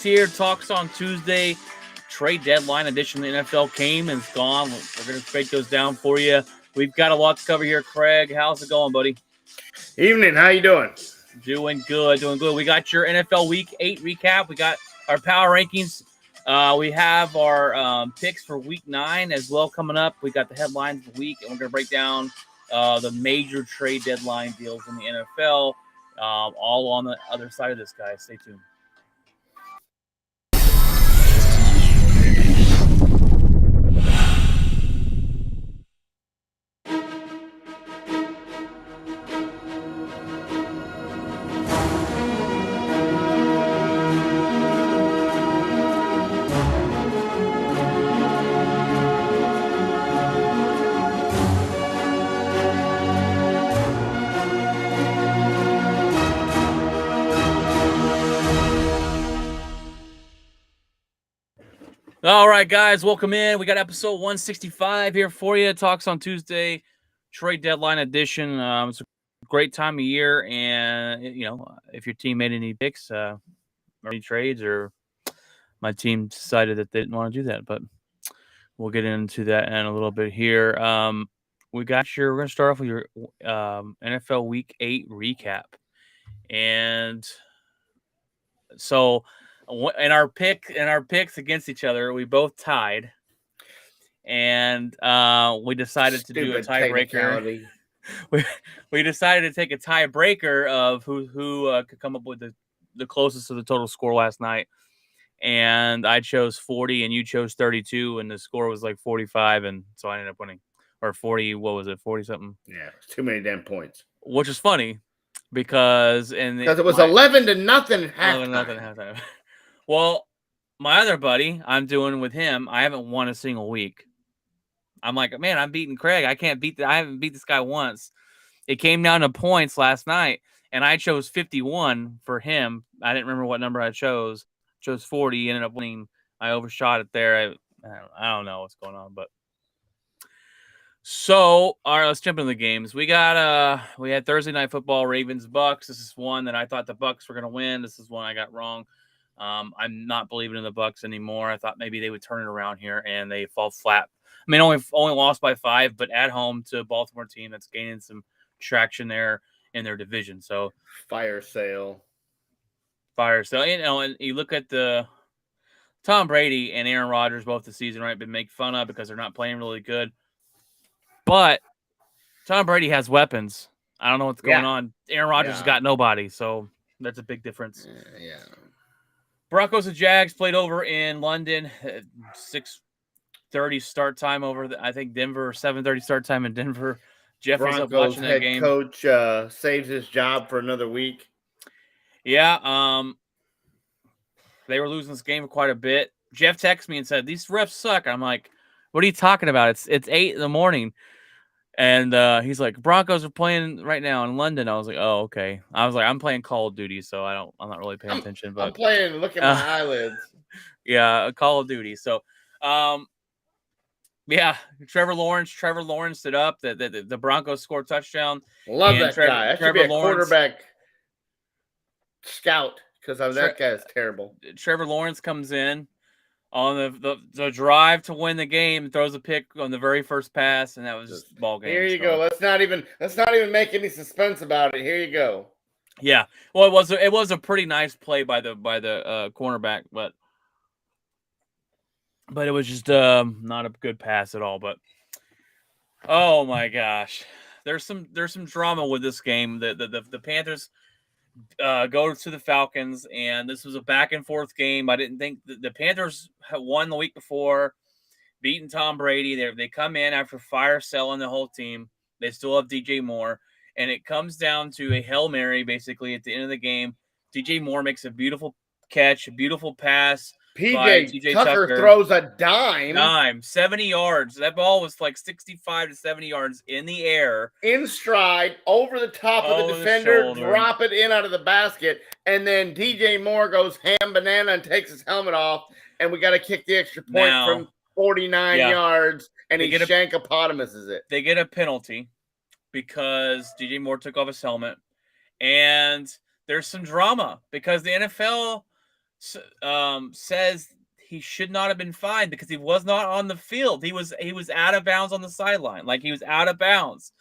here. Talks on Tuesday. Trade deadline edition of the NFL came and it's gone. We're going to break those down for you. We've got a lot to cover here. Craig, how's it going, buddy? Evening. How you doing? Doing good. We got your NFL Week 8 recap. We got our power rankings. We have our picks for Week 9 as well coming up. We got the headlines of the week, and we're going to break down the major trade deadline deals in the NFL, all on the other side of this, guys. Stay tuned. All right, guys, welcome in. We got episode 165 here for you. Talks on Tuesday, trade deadline edition. It's a great time of year, and you know, if your team made any picks, or any trades, or my team decided that they didn't want to do that, but we'll get into that in a little bit here. We're going to start off with your NFL Week 8 recap, and so. In our picks against each other, we both tied, and we decided to do a tiebreaker. We decided to take a tiebreaker of who could come up with the closest to the total score last night. And I chose 40, and you chose 32, and the score was like 45, and so I ended up winning, or 40. What was it? 40 something. Yeah, it's too many damn points. Which is funny because it was 11-0 halftime. 11-0 halftime. Well, my other buddy, I'm doing with him. I haven't won a single week. I'm like, man, I'm beating Craig. I haven't beat this guy once. It came down to points last night, and I chose 51 for him. I didn't remember what number I chose. Chose 40. Ended up winning. I overshot it there. I don't know what's going on, but so all right, let's jump into the games. We had Thursday night football, Ravens Bucks. This is one that I thought the Bucks were going to win. This is one I got wrong. I'm not believing in the Bucks anymore. I thought maybe they would turn it around here, and they fall flat. I mean, only lost by 5, but at home to a Baltimore team that's gaining some traction there in their division. So fire sale. You know, and you look at the Tom Brady and Aaron Rodgers both this season, right? Been made fun of because they're not playing really good. But Tom Brady has weapons. I don't know what's going on. Aaron Rodgers has got nobody, so that's a big difference. Yeah. Broncos and Jags played over in London. 6:30 start time over. I think Denver. 7:30 start time in Denver. Jeff was up watching that game. Coach saves his job for another week. Yeah. They were losing this game quite a bit. Jeff texted me and said, "These refs suck." I'm like, "What are you talking about? It's 8 a.m. And he's like, Broncos are playing right now in London. I was like, oh, okay. I was like, I'm playing Call of Duty, so I'm not really paying attention. But I'm playing, look at my eyelids. Yeah, Call of Duty. So, yeah, Trevor Lawrence stood up. The Broncos scored touchdown. Love that guy. That should be a quarterback scout because that guy is terrible. Trevor Lawrence comes in on the drive to win the game, throws a pick on the very first pass, and that was just ball game. Here you go. Let's not even make any suspense about it. Here you go. Yeah. Well, it was a pretty nice play by the cornerback, but it was just not a good pass at all. But oh my gosh, there's some drama with this game. The Panthers go to the Falcons, and this was a back and forth game. I didn't think the Panthers had won the week before, beating Tom Brady. They come in after fire selling the whole team. They still have DJ Moore, and it comes down to a Hail Mary basically at the end of the game. DJ Moore makes a beautiful catch, a beautiful pass. PJ Tucker throws a dime. 70 yards. That ball was like 65 to 70 yards in the air. In stride, over the top of the defender, drop it in out of the basket, and then DJ Moore goes ham banana and takes his helmet off, and we got to kick the extra point from 49 yards, and he shankopotamuses it. They get a penalty because DJ Moore took off his helmet, and there's some drama because the NFL says he should not have been fined because he was not on the field. He was out of bounds on the sideline. Like, he was out of bounds.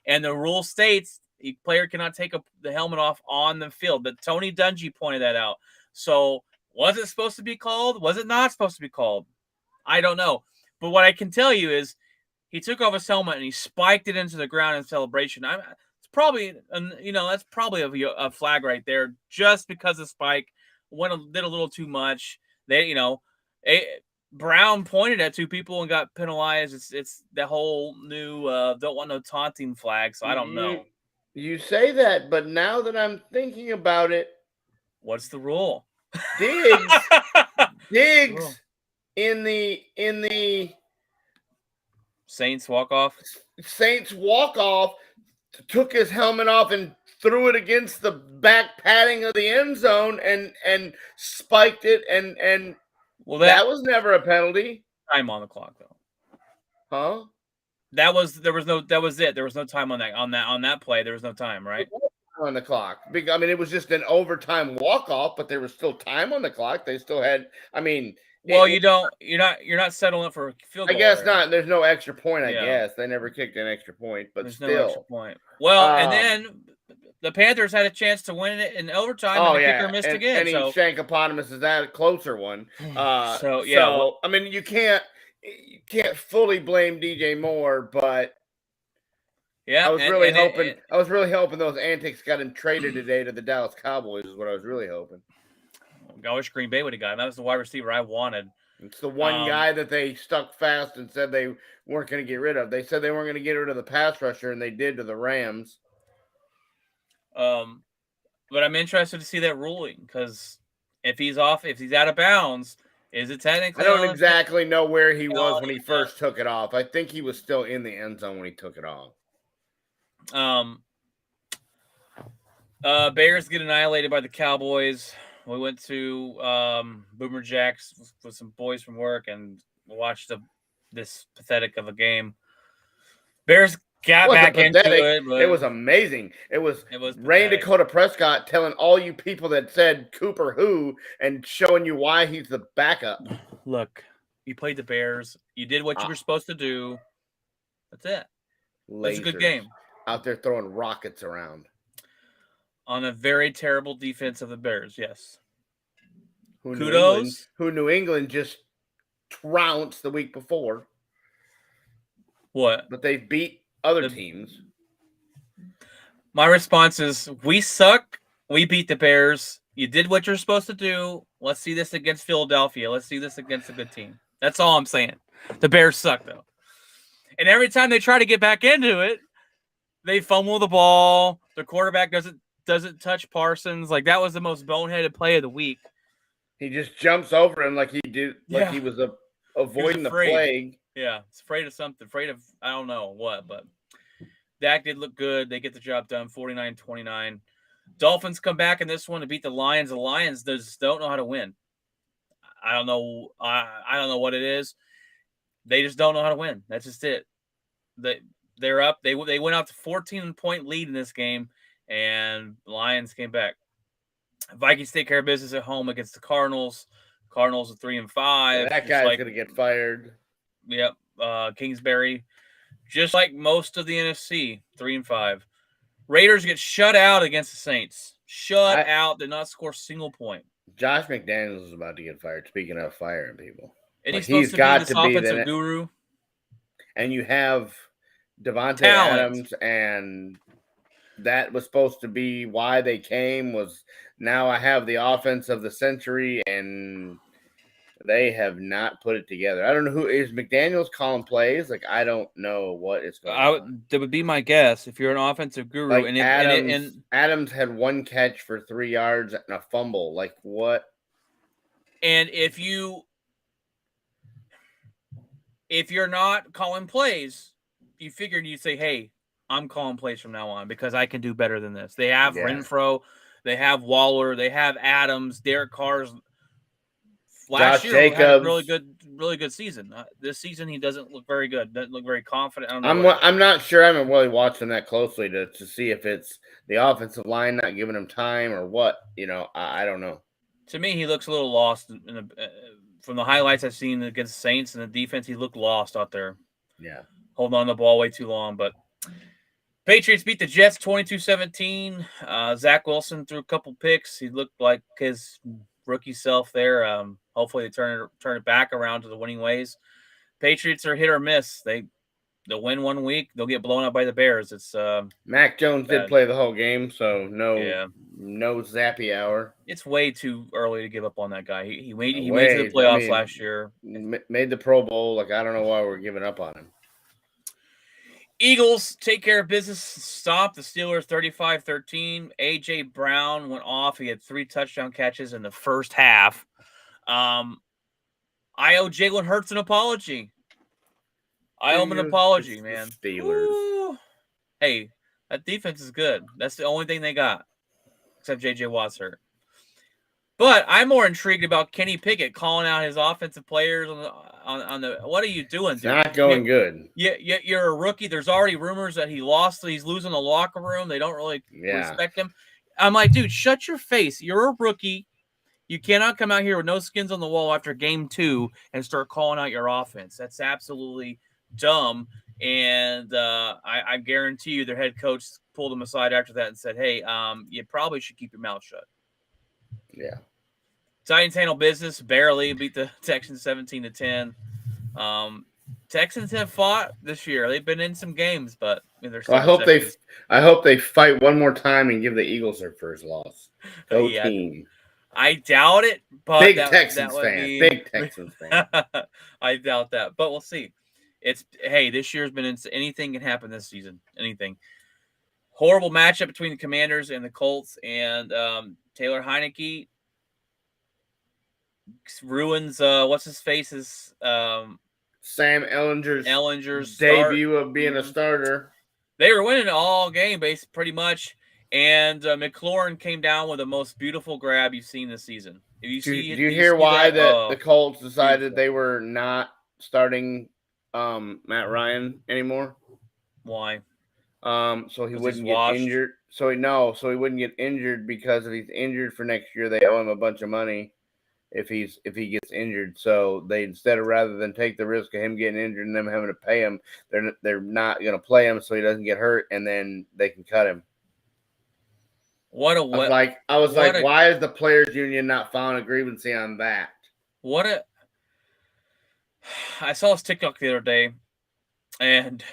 And the rule states a player cannot take the helmet off on the field. But Tony Dungy pointed that out. So was it supposed to be called? Was it not supposed to be called? I don't know. But what I can tell you is he took off his helmet and he spiked it into the ground in celebration. It's probably, that's probably a flag right there, just because the spike did a little too much. Brown pointed at two people and got penalized. It's the whole new don't want no taunting flag. So I don't know. You say that, but now that I'm thinking about it, what's the rule? Diggs in the Saints walk off took his helmet off and threw it against the back padding of the end zone and spiked it and well, that was never a penalty. Time on the clock though. Huh? That was it. There was no time on that play. There was no time, right? On the clock. I mean, it was just an overtime walk-off, but there was still time on the clock. They still had, well, you're not settling for a field goal. I guess not. There's no extra point, I guess. They never kicked an extra point, but there's still. No extra point. Well, and then the Panthers had a chance to win it in overtime, and the kicker missed again. And Shankopotamus is that a closer one. So you can't fully blame DJ Moore, but I was really hoping those antics got him traded today to the Dallas Cowboys is what I was really hoping. I wish Green Bay would have got him. That was the wide receiver I wanted. It's the one guy that they stuck fast and said they weren't going to get rid of. They said they weren't going to get rid of the pass rusher, and they did to the Rams. But I'm interested to see that ruling because if he's out of bounds, is it technically? I don't exactly know where he was when he first took it off. I think he was still in the end zone when he took it off. Bears get annihilated by the Cowboys. We went to Boomer Jacks with some boys from work and watched this pathetic of a game. Bears got back into it. But it was amazing. It was Ray Dakota Prescott telling all you people that said Cooper who and showing you why he's the backup. Look, you played the Bears. You did what you were supposed to do. That's it. It was a good game. Out there throwing rockets around. On a very terrible defense of the Bears, yes. Kudos. Who New England just trounced the week before. What? But they beat other teams. My response is, we suck. We beat the Bears. You did what you're supposed to do. Let's see this against Philadelphia. Let's see this against a good team. That's all I'm saying. The Bears suck, though. And every time they try to get back into it, they fumble the ball. Their quarterback doesn't touch Parsons. Like, that was the most boneheaded play of the week. He just jumps over him like he did, like he was avoiding the plague. Yeah, it's afraid of something. Afraid of, I don't know what, but Dak did look good. They get the job done, 49-29. Dolphins come back in this one to beat the Lions. The Lions just don't know how to win. I don't know. I don't know what it is. They just don't know how to win. That's just it. They're up. They went out to 14-point lead in this game, and the Lions came back. Vikings take care of business at home against the Cardinals. Cardinals are 3-5. Yeah, that guy's gonna get fired. Yep. Kingsbury, just like most of the NFC, 3-5. Raiders get shut out against the Saints. Shut out. Did not score a single point. Josh McDaniels is about to get fired. Speaking of firing people, and he's got to be this offensive guru. And you have Devontae Adams, and that was supposed to be why they came. Was now I have the offense of the century, and they have not put it together. I don't know who is McDaniels calling plays. Like, I don't know what is going on. That would be my guess if you're an offensive guru. Like, and Adams had one catch for 3 yards and a fumble. Like, what? And if you're not calling plays, you figured you'd say, hey, I'm calling plays from now on because I can do better than this. They have Renfro. They have Waller. They have Adams. Derek Carr's last year had a really good season. This season, he doesn't look very good. Doesn't look very confident. I don't know. I'm not sure. I haven't really watched him that closely to see if it's the offensive line not giving him time or what. I don't know. To me, he looks a little lost from the highlights I've seen against the Saints and the defense. He looked lost out there. Yeah. Holding on to the ball way too long. But Patriots beat the Jets 22-17. Zach Wilson threw a couple picks. He looked like his rookie self there. Hopefully they turn it back around to the winning ways. Patriots are hit or miss. They'll win one week. They'll get blown up by the Bears. It's Mac Jones did play the whole game, so no zappy hour. It's way too early to give up on that guy. He made it to the playoffs last year. Made the Pro Bowl. Like, I don't know why we're giving up on him. Eagles take care of business. Stop the Steelers 35-13. A.J. Brown went off. He had 3 touchdown catches in the first half. I owe Jalen Hurts an apology. I owe him an apology, man. Steelers. Ooh. Hey, that defense is good. That's the only thing they got, except J.J. Watt's hurt. But I'm more intrigued about Kenny Pickett calling out his offensive players on the. What are you doing, dude? Not going good. You're a rookie. There's already rumors that he lost. He's losing the locker room. They don't really respect him. I'm like, dude, shut your face. You're a rookie. You cannot come out here with no skins on the wall after game 2 and start calling out your offense. That's absolutely dumb. And I guarantee you their head coach pulled him aside after that and said, hey, you probably should keep your mouth shut. Yeah. Titans handle business, barely beat the Texans 17-10. Texans have fought this year. They've been in some games, but I hope they fight one more time and give the Eagles their first loss. Go team. I doubt it, but big Texans fan. I doubt that, but we'll see. This year's been anything can happen this season. Anything. Horrible matchup between the Commanders and the Colts, and Taylor Heineke ruins what's his face's Sam Ellinger's debut of being a starter. They were winning all game, pretty much, and McLaurin came down with the most beautiful grab you've seen this season. Do you hear why the Colts decided they were not starting Matt Ryan anymore? Why? So he wouldn't get injured. So he wouldn't get injured, because if he's injured for next year, they owe him a bunch of money if he gets injured. So they rather than take the risk of him getting injured and them having to pay him, they're not going to play him so he doesn't get hurt, and then they can cut him. I was like, why is the players union not filing a grievance on that? I saw his TikTok the other day, and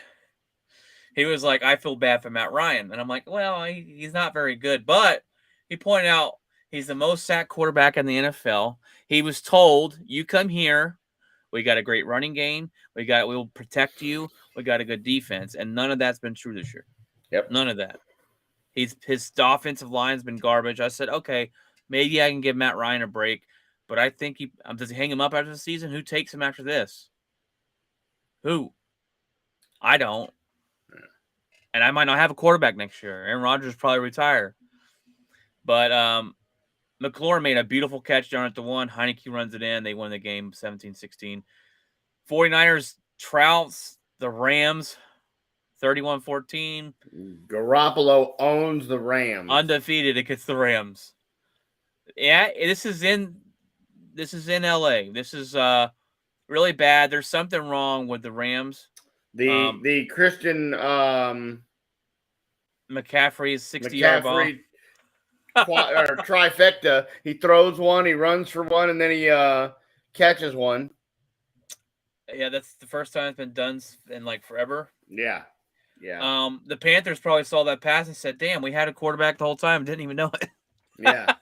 he was like, I feel bad for Matt Ryan. And I'm like, well, he's not very good. But he pointed out he's the most sacked quarterback in the NFL. He was told, you come here. We got a great running game. We'll protect you. We got a good defense. And none of that's been true this year. Yep. None of that. His offensive line's been garbage. I said, okay, maybe I can give Matt Ryan a break. But I think does he hang him up after the season? Who takes him after this? Who? I don't. And I might not have a quarterback next year. Aaron Rodgers probably retire. But McLaurin made a beautiful catch down at the 1. Heineke runs it in. They win the game 17-16. 49ers trouts the Rams 31-14. Garoppolo owns the Rams. Undefeated against the Rams. Yeah, this is in LA. This is really bad. There's something wrong with the Rams. The Christian McCaffrey's 60-yard bomb. Or trifecta. He throws one, he runs for one, and then he catches one. Yeah, that's the first time it's been done in like forever. Yeah. The Panthers probably saw that pass and said, damn, we had a quarterback the whole time and didn't even know it. Yeah.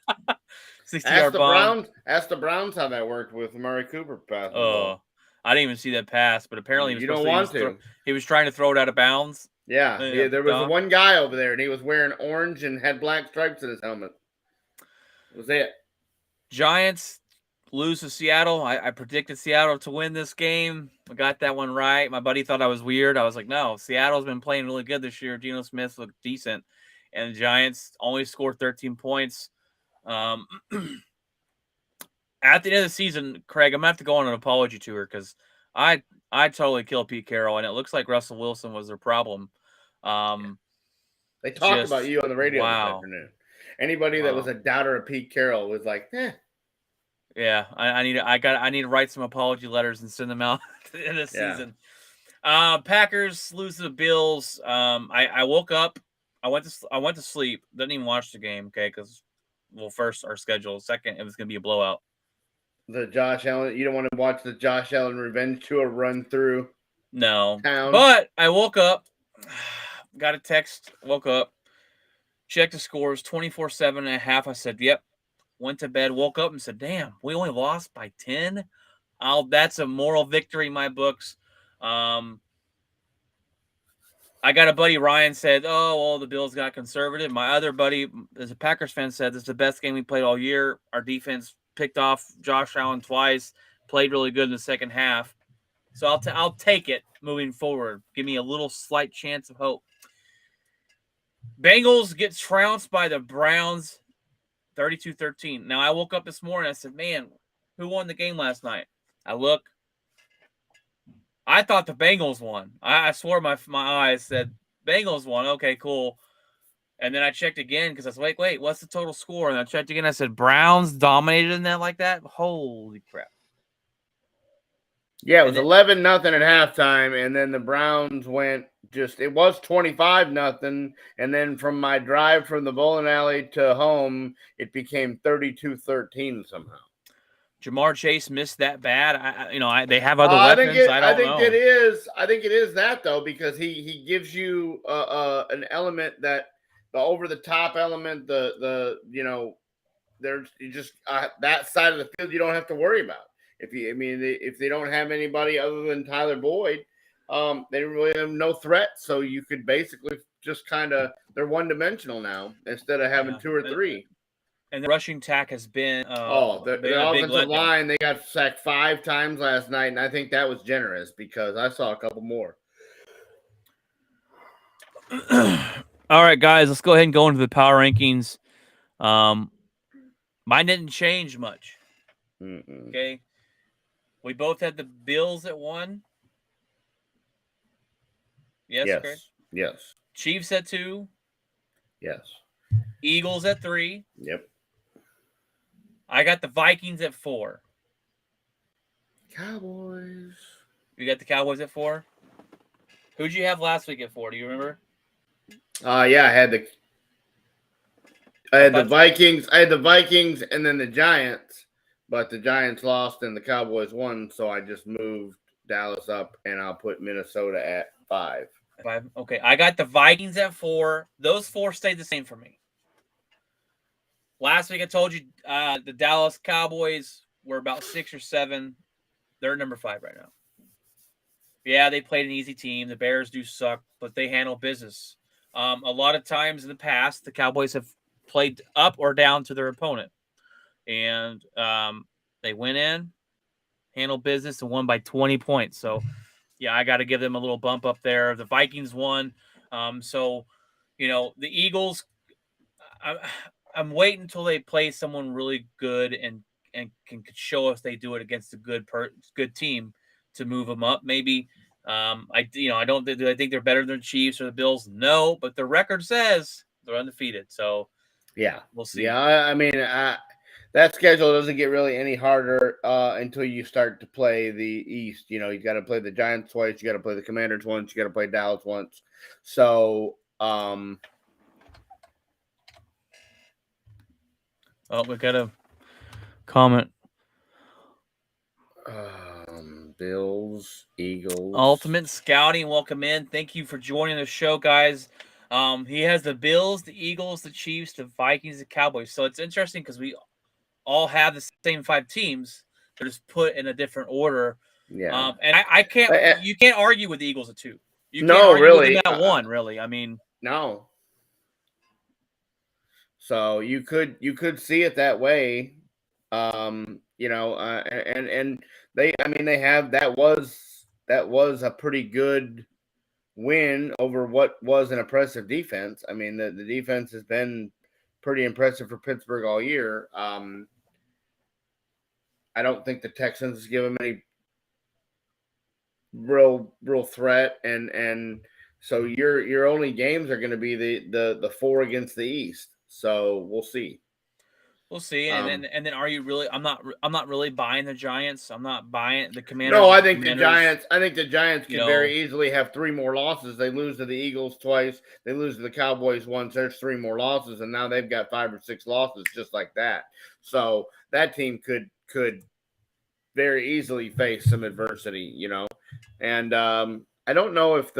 60-yard bomb. Ask the Browns how that worked with Murray Cooper passing. Oh, I didn't even see that pass, but apparently he was trying to throw it out of bounds. Yeah, there was one guy over there, and he was wearing orange and had black stripes in his helmet. That was it. Giants lose to Seattle. I predicted Seattle to win this game. I got that one right. My buddy thought I was weird. I was like, no, Seattle's been playing really good this year. Geno Smith looked decent, and the Giants only scored 13 points. At the end of the season, Craig, I'm going to have to go on an apology tour because I totally killed Pete Carroll, and it looks like Russell Wilson was their problem. They talked about you on the radio this afternoon. Anybody that was a doubter of Pete Carroll was like, Yeah, I need to write some apology letters and send them out at the end of the season. Packers lose to the Bills. I woke up. I went to sleep. Didn't even watch the game. Okay, because first our schedule. Second, it was gonna be a blowout. The Josh Allen. You don't want to watch the Josh Allen revenge tour run through. No, town. But I woke up. Got a text. Woke up. Checked the scores. 24-7.5. I said, "Yep." Went to bed. Woke up and said, "Damn, we only lost by 10." That's a moral victory in my books. I got a buddy, Ryan, said, "Oh, well, the Bills got conservative." My other buddy, as a Packers fan, said, "This is the best game we played all year. Our defense picked off Josh Allen twice, played really good in the second half." So I'll take it moving forward. Give me a little slight chance of hope. Bengals get trounced by the Browns 32-13. Now, I woke up this morning. I said, "Man, who won the game last night?" I look. I thought the Bengals won. I swore my eyes said Bengals won. Okay, cool. And then I checked again because I was like, wait, what's the total score? And I checked again. I said, Browns dominated in that like that? Holy crap. Yeah, it was 11-0 at halftime, and then the Browns went it was 25-0, and then from my drive from the bowling alley to home, it became 32-13 somehow. Jamar Chase missed that bad. They have other weapons. I think it is. I think it is that though, because he gives you an element that the over the top element, there's just that side of the field you don't have to worry about. If they don't have anybody other than Tyler Boyd, they really have no threat. So you could basically just they're one dimensional now instead of having two or three. And the rushing attack has been the offensive line, they got sacked 5 times last night, and I think that was generous because I saw a couple more. All right, guys, let's go ahead and go into the power rankings. Mine didn't change much. Okay. We both had the Bills at 1. Yes, Chris? Yes. Chiefs at 2. Yes. Eagles at 3. Yep. I got the Vikings at 4. Cowboys. You got the Cowboys at 4? Who'd you have last week at 4? Do you remember? Yeah, I had the Vikings. I had the Vikings and then the Giants, but the Giants lost and the Cowboys won, so I just moved Dallas up and I'll put Minnesota at 5. 5. Okay, I got the Vikings at 4. Those 4 stayed the same for me. Last week I told you the Dallas Cowboys were about 6 or 7. They're number 5 right now. Yeah, they played an easy team. The Bears do suck, but they handle business. A lot of times in the past, the Cowboys have played up or down to their opponent. And they went in, handled business, and won by 20 points. So, yeah, I got to give them a little bump up there. The Vikings won. The Eagles, I'm waiting until they play someone really good and can show us they do it against a good team to move them up. Maybe I think they're better than the Chiefs or the Bills. No, but the record says they're undefeated. So yeah, we'll see. Yeah, that schedule doesn't get really any harder until you start to play the East. You got to play the Giants twice. You got to play the Commanders once. You got to play Dallas once. So. We got a comment. Bills, Eagles. Ultimate Scouting, welcome in. Thank you for joining the show, guys. He has the Bills, the Eagles, the Chiefs, the Vikings, the Cowboys. So it's interesting because we all have the same 5 teams. They're just put in a different order. Yeah. And I can't. You can't argue with the Eagles at 2. You can't argue really. With them at 1, really. I mean, no. So you could see it that way, and they have that was a pretty good win over what was an impressive defense. I mean, the defense has been pretty impressive for Pittsburgh all year. I don't think the Texans give them any real threat, and so your only games are going to be the 4 against the East. So we'll see. We'll see. And then are you really? I'm not really buying the Giants. I'm not buying the Commanders. No, I think the Giants could very easily have 3 more losses. They lose to the Eagles twice. They lose to the Cowboys once. There's 3 more losses, and now they've got 5 or 6 losses just like that. So that team could very easily face some adversity, And I don't know if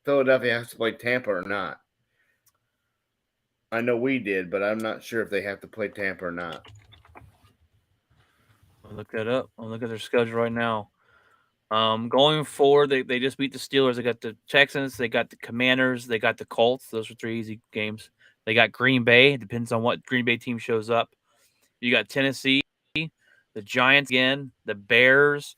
Philadelphia has to play Tampa or not. I know we did, but I'm not sure if they have to play Tampa or not. I'll look that up. I'll look at their schedule right now. Going forward, they just beat the Steelers. They got the Texans. They got the Commanders. They got the Colts. Those are 3 easy games. They got Green Bay. It depends on what Green Bay team shows up. You got Tennessee, the Giants again, the Bears,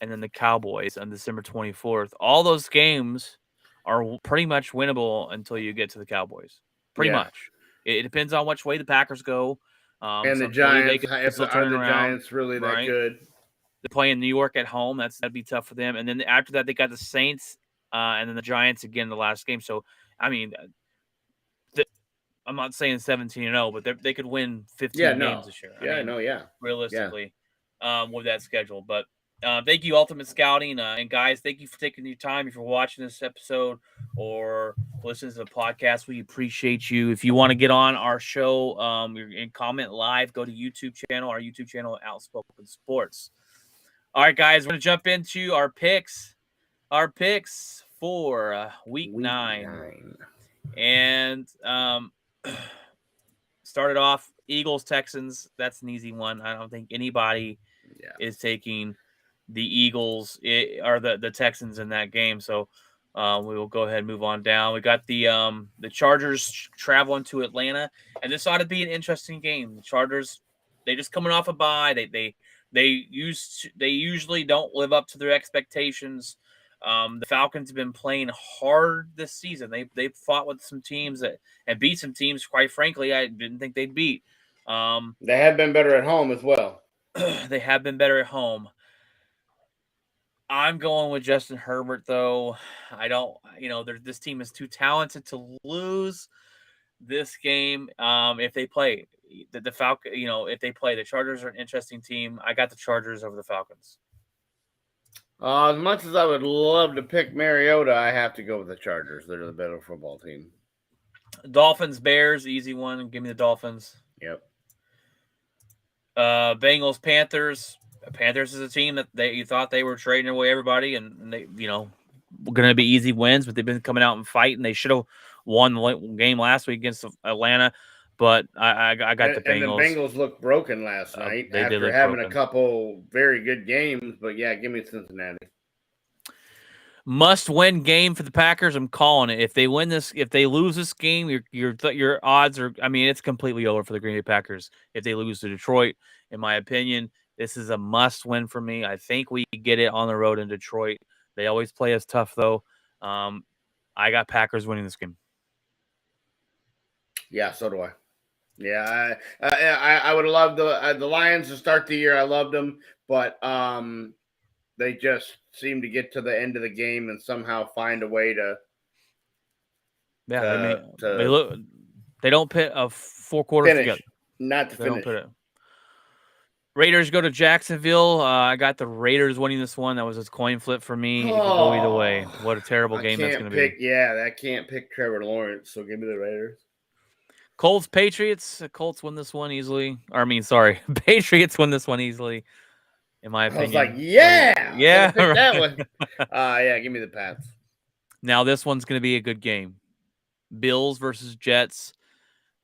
and then the Cowboys on December 24th. All those games are pretty much winnable until you get to the Cowboys. Pretty much. It depends on which way the Packers go. And the Giants, are the Giants really that good? They're playing New York at home. That'd be tough for them. And then after that, they got the Saints and then the Giants again in the last game. So, I mean, I'm not saying 17-0, but they could win 15 games this year. Realistically, with that schedule. But thank you, Ultimate Scouting. And guys, thank you for taking your time. If you're watching this episode or listening to the podcast, we appreciate you. If you want to get on our show, and comment live, go to our YouTube channel, Outspoken Sports. All right, guys, we're going to jump into our picks. Our picks for week 9. And started off Eagles, Texans. That's an easy one. I don't think anybody is taking the Eagles or the Texans in that game. So we will go ahead and move on down. We got the Chargers traveling to Atlanta, and this ought to be an interesting game. The Chargers, they just coming off a bye. They usually don't live up to their expectations. The Falcons have been playing hard this season. They've fought with some teams and beat some teams, quite frankly, I didn't think they'd beat. They have been better at home as well. They have been better at home. I'm going with Justin Herbert, though. I don't, this team is too talented to lose this game. If they play the Falcon, if they play, the Chargers are an interesting team. I got the Chargers over the Falcons. As much as I would love to pick Mariota, I have to go with the Chargers. They're the better football team. Dolphins, Bears, easy one. Give me the Dolphins. Yep. Bengals, Panthers. Panthers is a team that you thought they were trading away everybody, and they, going to be easy wins, but they've been coming out and fighting. They should have won the game last week against Atlanta, but I got the Bengals. And the Bengals looked broken last night after having a couple very good games. But yeah, give me Cincinnati. Must-win game for the Packers. I'm calling it. If they lose this game, your odds are. I mean, it's completely over for the Green Bay Packers if they lose to Detroit. In my opinion, this is a must-win for me. I think we get it on the road in Detroit. They always play us tough, though. I got Packers winning this game. Yeah, so do I. Yeah, I would have loved the Lions to start the year. I loved them, but they just seem to get to the end of the game and somehow find a way to. Yeah, they don't pit a 4 quarters together. Not to finish. Don't put it. Raiders go to Jacksonville. I got the Raiders winning this one. That was a coin flip for me. It could go either way. What a terrible game that's going to be. Yeah, I can't pick Trevor Lawrence, so give me the Raiders. Colts, Patriots. Colts win this one easily. Patriots win this one easily, in my opinion. I was like, yeah. Pick that one. Yeah, give me the Pats. Now, this one's going to be a good game. Bills versus Jets.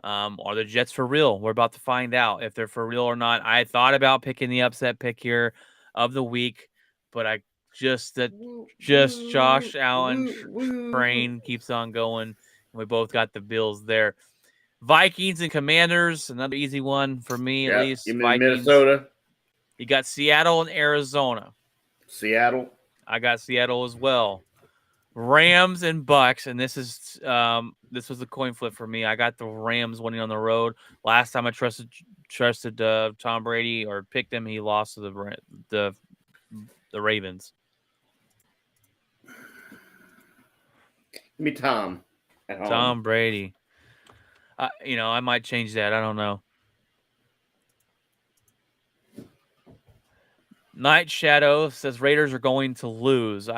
Are the Jets for real? We're about to find out if they're for real or not. I thought about picking the upset pick here of the week, but Josh Allen train keeps on going. We both got the Bills there. Vikings and Commanders, another easy one for me at least. Give me Minnesota. You got Seattle and Arizona. Seattle. I got Seattle as well. Rams and Bucks, and this was a coin flip for me. I got the Rams winning on the road. Last time I trusted Tom Brady or picked him, he lost to the Ravens. Give me Tom at home. Tom Brady. I might change that. I don't know. Night Shadow says Raiders are going to lose. They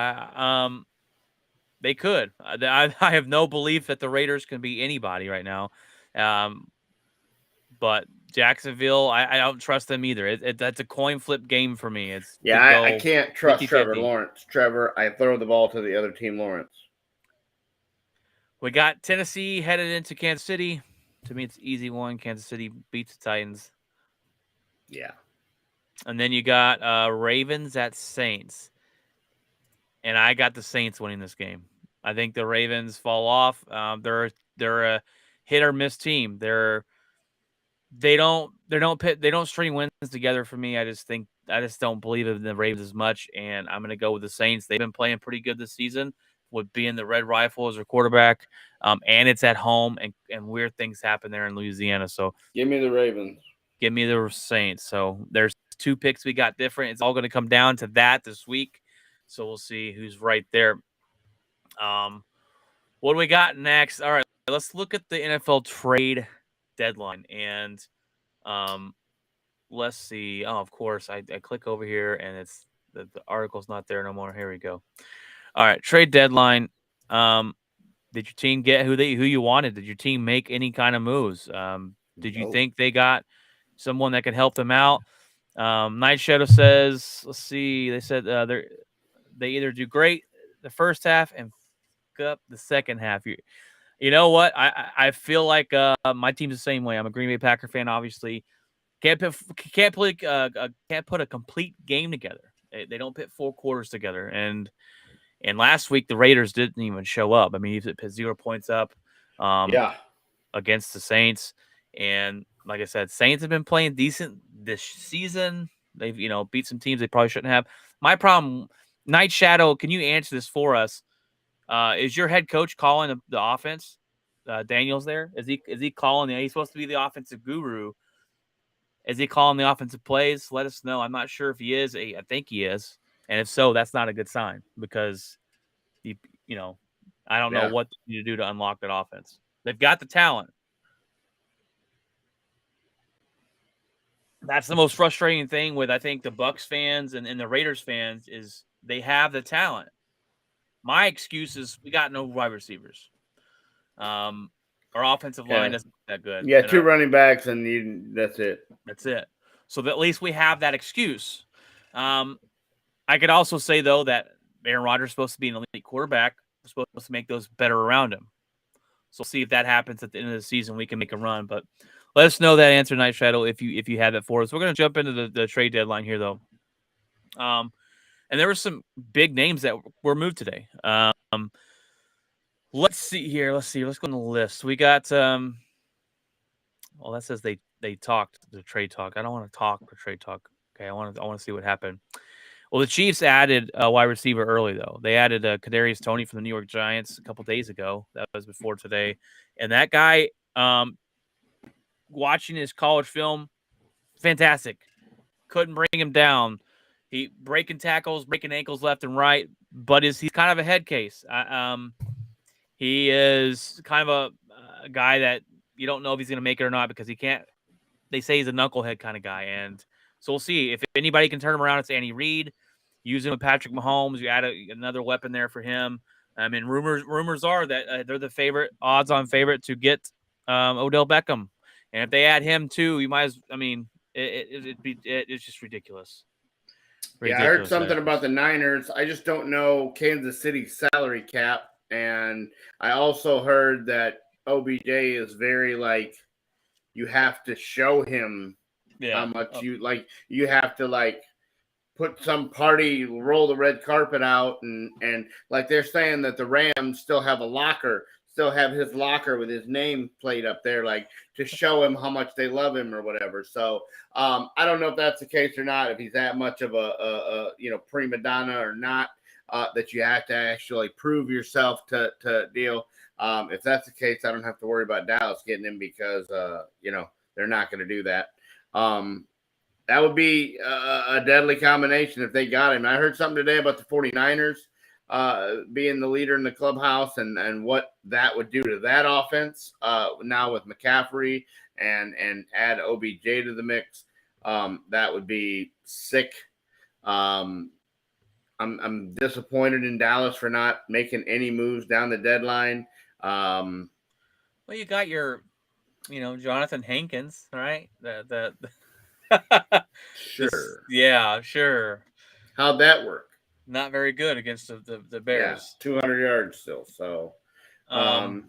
could. I have no belief that the Raiders can beat anybody right now. But Jacksonville, I don't trust them either. That's a coin flip game for me. I can't trust 50-50. Trevor Lawrence. I throw the ball to the other team, Lawrence. We got Tennessee headed into Kansas City. To me, it's an easy one. Kansas City beats the Titans. Yeah. And then you got Ravens at Saints. And I got the Saints winning this game. I think the Ravens fall off. They're a hit or miss team. They don't string wins together for me. I just don't believe in the Ravens as much, and I'm going to go with the Saints. They've been playing pretty good this season with being the Red Rifle as their quarterback, and it's at home, and weird things happen there in Louisiana. So give me the Ravens. Give me the Saints. So there's 2 picks we got different. It's all going to come down to that this week. So we'll see who's right there. What do we got next? All right, let's look at the NFL trade deadline. And let's see. Oh, of course, I click over here and it's the article's not there no more. Here we go. All right, trade deadline. Did your team get who you wanted? Did your team make any kind of moves? Did you think they got someone that could help them out? Night Shadow says, let's see. They said they either do great the first half and fuck up the second half. You know what? I feel like my team's the same way. I'm a Green Bay Packer fan, obviously. Can't put a complete game together. They don't put 4 quarters together. And last week the Raiders didn't even show up. I mean, he put 0 points up. Against the Saints. And like I said, Saints have been playing decent this season. They've, beat some teams they probably shouldn't have. My problem, Night Shadow, can you answer this for us? Is your head coach calling the offense? Daniel's there. Is he calling? He's supposed to be the offensive guru. Is he calling the offensive plays? Let us know. I'm not sure if he is. I think he is. And if so, that's not a good sign because, I don't know what you need to do to unlock that offense. They've got the talent. That's the most frustrating thing with, I think, the Bucs fans and the Raiders fans is they have the talent. My excuse is we got no wide receivers. Our offensive line isn't that good. Yeah, 2 running backs, and that's it. That's it. So at least we have that excuse. I could also say, though, that Aaron Rodgers is supposed to be an elite quarterback. We're supposed to make those better around him. So we'll see if that happens at the end of the season. We can make a run, but let us know that answer, Night Shadow, if you have it for us. We're going to jump into the trade deadline here, though. And there were some big names that were moved today. Let's see here. Let's go on the list. We got that says they talked the trade talk. I don't want to talk for trade talk. Okay, I want to see what happened. Well, the Chiefs added a wide receiver early, though. They added Kadarius Toney from the New York Giants a couple days ago. That was before today. And that guy, watching his college film, fantastic. Couldn't bring him down. He breaking tackles, breaking ankles left and right, but he's kind of a head case. He is kind of a guy that you don't know if he's going to make it or not because he can't. They say he's a knucklehead kind of guy, and so we'll see if anybody can turn him around. It's Andy Reid. Use him with Patrick Mahomes. You add another weapon there for him. I mean, rumors are that they're the odds-on favorite to get Odell Beckham, and if they add him too, you might. It's just ridiculous. Yeah, I heard something about the Niners. I just don't know Kansas City's salary cap, and I also heard that OBJ is very you have to show him how much you have to put some party, roll the red carpet out, and they're saying that the Rams still have his locker with his name plate up there, to show him how much they love him or whatever. So I don't know if that's the case or not, if he's that much of a prima donna or not, that you have to actually prove yourself to deal. If that's the case, I don't have to worry about Dallas getting him because, they're not going to do that. That would be a deadly combination if they got him. I heard something today about the 49ers. being the leader in the clubhouse and what that would do to that offense. Now with McCaffrey and add OBJ to the mix, that would be sick. I'm disappointed in Dallas for not making any moves down the deadline. Well, you got your, Jonathan Hankins, right? Sure. Sure. How'd that work? Not very good against the Bears. Yeah, 200 yards still. So, the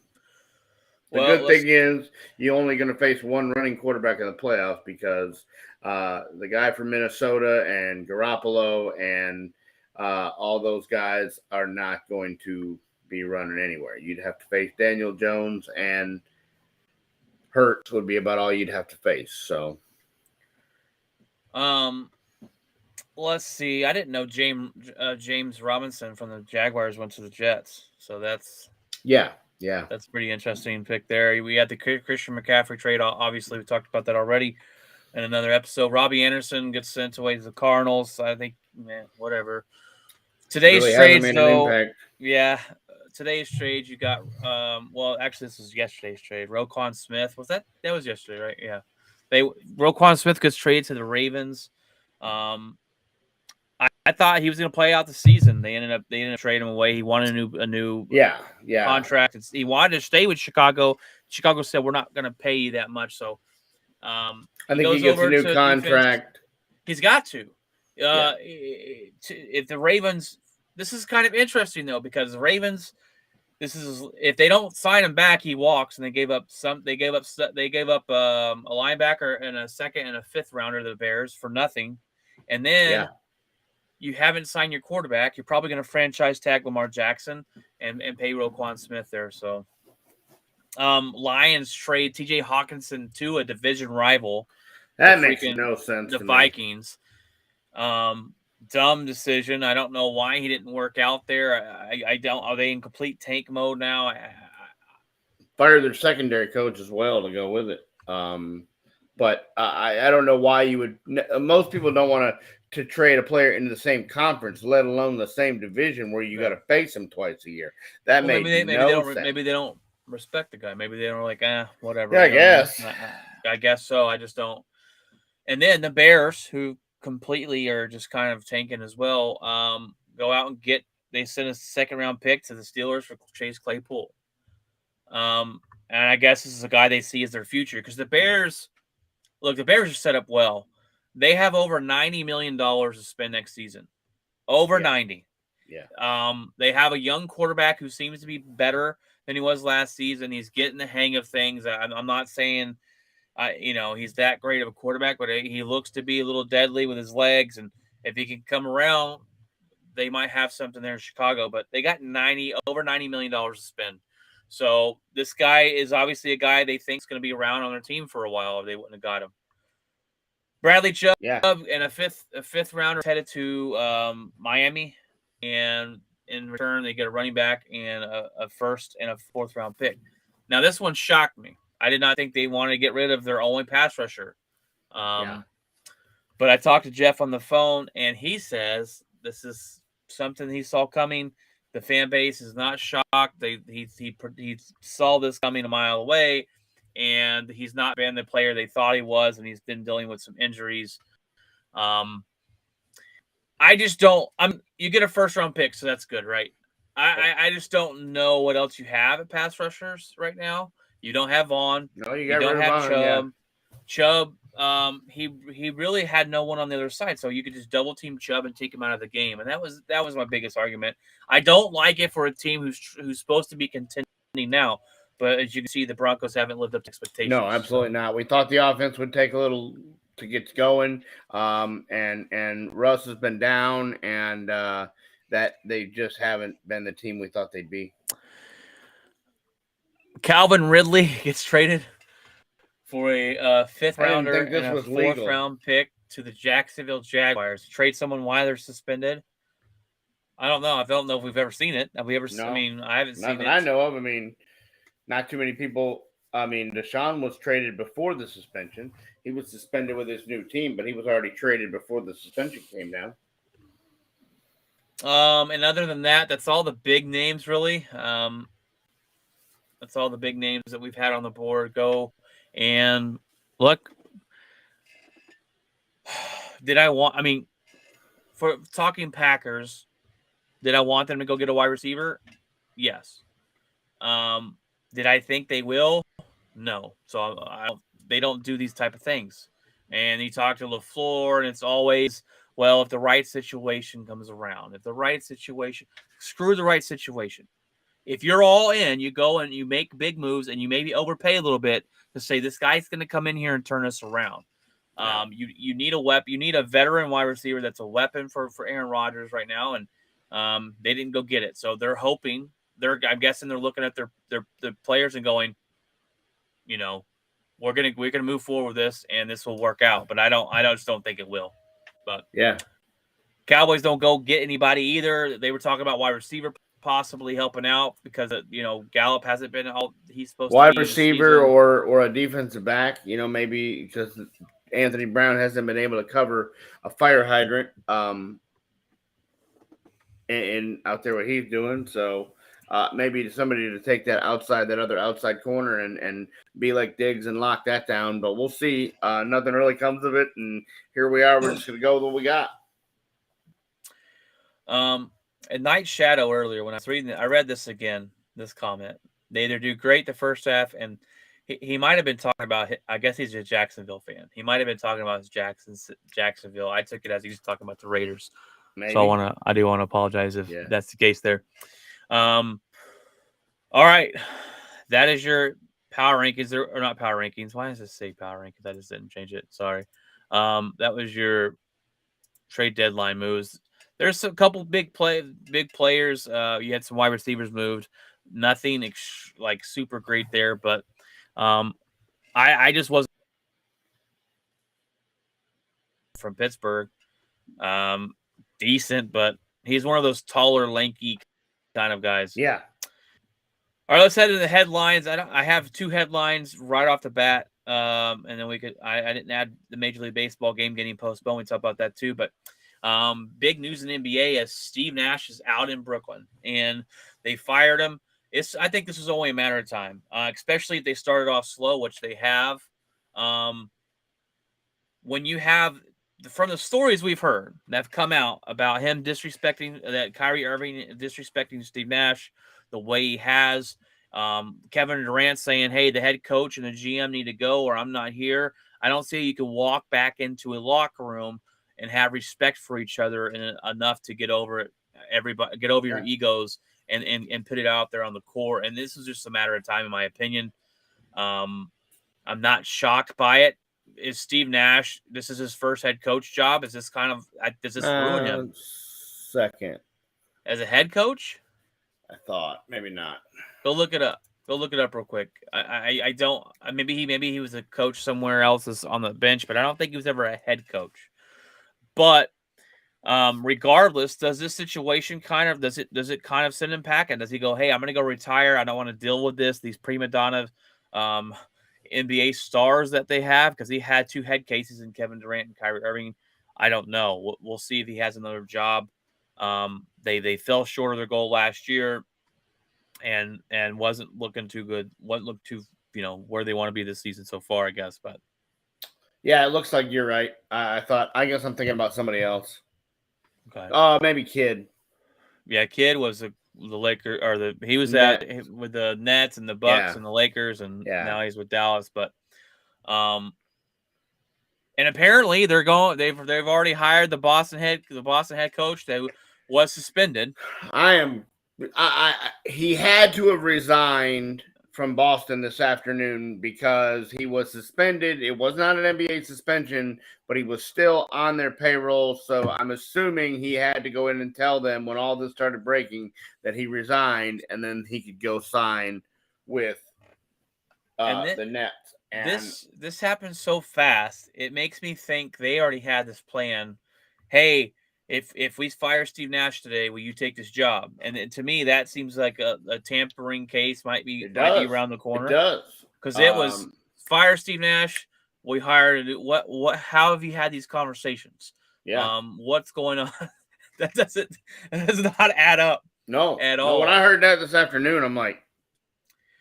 good thing is, you're only going to face one running quarterback in the playoffs because the guy from Minnesota and Garoppolo and all those guys are not going to be running anywhere. You'd have to face Daniel Jones, and Hurts would be about all you'd have to face. So, let's see. I didn't know James Robinson from the Jaguars went to the Jets, so that's that's pretty interesting pick there. We had the Christian McCaffrey trade. Obviously, we talked about that already in another episode. Robbie Anderson gets sent away to the Cardinals. I think, whatever. Today's trades, though, today's trade, you got, actually, this was yesterday's trade. Roquan Smith, that was yesterday, right? Yeah. Roquan Smith gets traded to the Ravens. I thought he was going to play out the season. They ended up trading him away. He wanted a new contract. He wanted to stay with Chicago. Chicago said, we're not going to pay you that much. So I think he gets a new contract. Defense. He's got to. If the Ravens, this is kind of interesting though, because the Ravens, if they don't sign him back, he walks, and they gave up a linebacker and a second and a fifth rounder to the Bears for nothing, and then you haven't signed your quarterback. You're probably going to franchise tag Lamar Jackson and pay Roquan Smith there. So, Lions trade T.J. Hawkinson to a division rival. That makes no sense. The Vikings. Dumb decision. I don't know why he didn't work out there. I don't. Are they in complete tank mode now? Fire their secondary coach as well to go with it. But I don't know why you would. Most people don't want to trade a player into the same conference, let alone the same division where you got to face them twice a year. That makes no sense. Maybe they don't respect the guy. Maybe they don't like, whatever. Yeah, I guess so. I just don't. And then the Bears, who completely are just kind of tanking as well, go out and they send a second round pick to the Steelers for Chase Claypool. And I guess this is a guy they see as their future, because the Bears are set up well. They have over $90 million to spend next season. Over 90. Yeah. They have a young quarterback who seems to be better than he was last season. He's getting the hang of things. I'm not saying he's that great of a quarterback, but he looks to be a little deadly with his legs. And if he can come around, they might have something there in Chicago. But they got over $90 million to spend. So this guy is obviously a guy they think is going to be around on their team for a while, or they wouldn't have got him. Bradley Chubb and a fifth rounder headed to Miami, and in return they get a running back and a first and a fourth round pick. Now this one shocked me. I did not think they wanted to get rid of their only pass rusher. But I talked to Jeff on the phone, and he says this is something he saw coming. The fan base is not shocked. He saw this coming a mile away, and he's not been the player they thought he was, and he's been dealing with some injuries. I just don't. You get a first round pick, so that's good, right? I just don't know what else you have at pass rushers right now. You don't have Vaughn. No, you don't have Vaughn, Chubb. He really had no one on the other side, so you could just double team Chubb and take him out of the game, and that was my biggest argument. I don't like it for a team who's supposed to be contending now, but as you can see, the Broncos haven't lived up to expectations. No, absolutely not. We thought the offense would take a little to get going, and Russ has been down, and that they just haven't been the team we thought they'd be. Calvin Ridley gets traded for a fifth rounder and a fourth round pick to the Jacksonville Jaguars. Trade someone while they're suspended. I don't know. I don't know if we've ever seen it. Have we ever? No, I haven't seen it. Nothing I know of. Not too many people. Deshaun was traded before the suspension. He was suspended with his new team, but he was already traded before the suspension came down. And other than that, that's all the big names, really. That's all the big names that we've had on the board go. And look, for talking Packers, did I want them to go get a wide receiver? Yes. Did I think they will? No. So they don't do these type of things. And you talk to LaFleur, and it's always, well, if the right situation comes around, screw the right situation. If you're all in, you go and you make big moves, and you maybe overpay a little bit to say this guy's going to come in here and turn us around. You need a weapon. You need a veteran wide receiver that's a weapon for Aaron Rodgers right now, and they didn't go get it. So they're hoping. I'm guessing they're looking at their players and going, we're gonna move forward with this, and this will work out. But I just don't think it will. But yeah, Cowboys don't go get anybody either. They were talking about wide receiver possibly helping out because Gallup hasn't been all he's supposed wide to be. Wide receiver or a defensive back. Maybe because Anthony Brown hasn't been able to cover a fire hydrant. And out there what he's doing, so. Maybe somebody to take that other outside corner and be like Diggs and lock that down. But we'll see. Nothing really comes of it. And here we are. We're just going to go with what we got. At Night Shadow earlier when I was reading it, I read this again, this comment. They either do great the first half, and he might have been talking about, I guess he's a Jacksonville fan. He might have been talking about Jacksonville. I took it as he's talking about the Raiders. Maybe. So I do want to apologize if that's the case there. All right. That is your power rankings, or not power rankings. Why does it say power rankings? I just didn't change it. Sorry. That was your trade deadline moves. There's a couple big players. You had some wide receivers moved. Nothing like super great there, but I just wasn't from Pittsburgh. Decent, but he's one of those taller, lanky kind of guys. Yeah. All right, let's head to the headlines. I have two headlines right off the bat, and then I didn't add the Major League Baseball game getting postponed. We talk about that too, but big news in NBA as Steve Nash is out in Brooklyn, and they fired him. I think this was only a matter of time, especially if they started off slow, which they have. When you have from the stories we've heard that have come out about him that Kyrie Irving disrespecting Steve Nash the way he has, Kevin Durant saying, hey, the head coach and the GM need to go or I'm not here. I don't see how you can walk back into a locker room and have respect for each other and enough to get over it. Everybody get over your egos and put it out there on the court. And this is just a matter of time, in my opinion. I'm not shocked by it. Is Steve Nash, this is his first head coach job? Is this does this ruin him? Second. As a head coach? I thought. Maybe not. Go look it up. Go look it up real quick. I don't. Maybe he was a coach somewhere else on the bench, but I don't think he was ever a head coach. But regardless, does this situation does it kind of send him packing? Does he go, hey, I'm going to go retire. I don't want to deal with this. These prima donna NBA stars that they have, because he had two head cases in Kevin Durant and Kyrie Irving. I don't know. We'll see if he has another job. They fell short of their goal last year, and wasn't looking too good. Wasn't look too where they want to be this season so far, I guess. But yeah, it looks like you're right. I guess I'm thinking about somebody else. Okay. Maybe Kidd. Yeah, Kidd was the Lakers, or he was with the Nets and the Bucks and the Lakers, and now he's with Dallas. But and apparently they've already hired the Boston head coach that was suspended. He had to have resigned from Boston this afternoon because he was suspended. It was not an NBA suspension, but he was still on their payroll. So I'm assuming he had to go in and tell them when all this started breaking that he resigned, and then he could go sign with the Nets. And this happened so fast. It makes me think they already had this plan. Hey, if we fire Steve Nash today, will you take this job? And to me, that seems like a tampering case might be around the corner. It does, because it was fire Steve Nash. We hired what? How have you had these conversations? Yeah. What's going on? That does not add up. No, at no. all. When I heard that this afternoon, I'm like,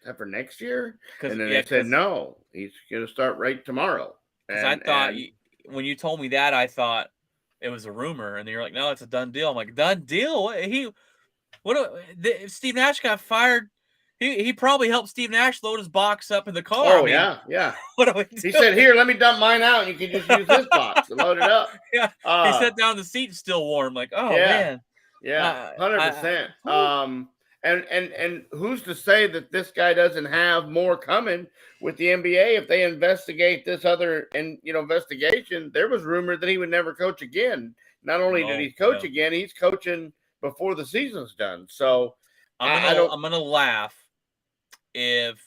is that for next year? And then they said, no, he's going to start right tomorrow. Because I thought when you told me that, I thought it was a rumor, and then you're like, no, it's a done deal. I'm like, done deal? Steve Nash got fired. He probably helped Steve Nash load his box up in the car. Oh, yeah. What do we do? He said, here, let me dump mine out, and you can just use this box to load it up. Yeah, he sat down, the seat still warm. Like, oh, man. Yeah, 100%. And who's to say that this guy doesn't have more coming with the NBA if they investigate this other investigation? There was rumor that he would never coach again. Not only did he coach again, he's coaching before the season's done. So I'm gonna laugh if